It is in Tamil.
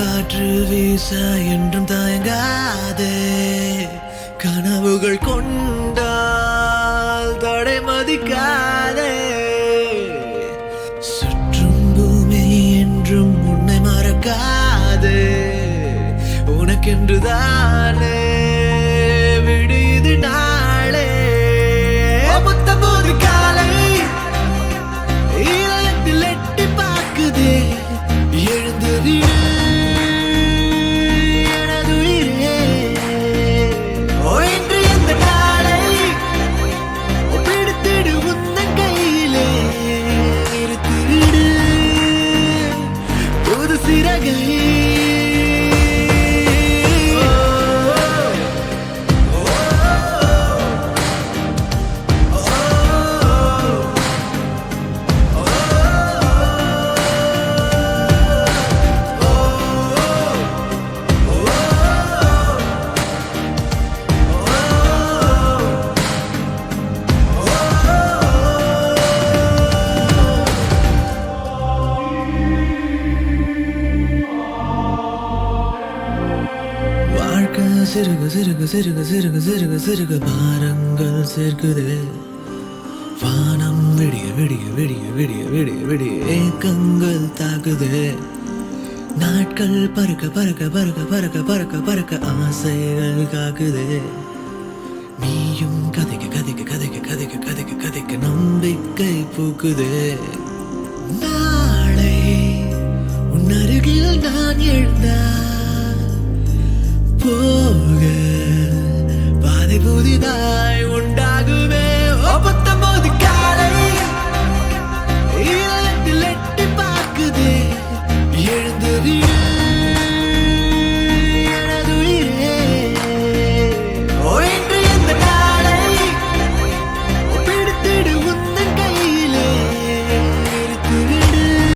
காற்று வீச என்றும் தயங்காதே கனவுகள் கொண்டால் தடை மதிக்காதே சுற்றும் பூமி என்றும் உன்னை மறக்காதே உனக்கென்றுதானே விடியுது நாளே முத்தம்போது காலை இதயத்தில் எட்டி பார்க்குதே எழுந்து சிறுக சிறுக சிறுக சிறுக சிறுக சிறுக பாரங்கள் சேர்க்குதே வானம் விடிய விடிய விடிய விடிய விடிய விடிய ஏக்கங்கள் தாக்குதே நாட்கள் பறக்க பறக்க பறக்க பறக்க பறக்க பறக்க ஆசைகள் காக்குதே நீயும் கதைக்க கதைக்க கதைக்க கதைக்க கதைக்க கதைக்க நம்பிக்கை பூக்குதே நாளை உன் அருகில் நான் எழுந்தால் போக பாதை புதிதா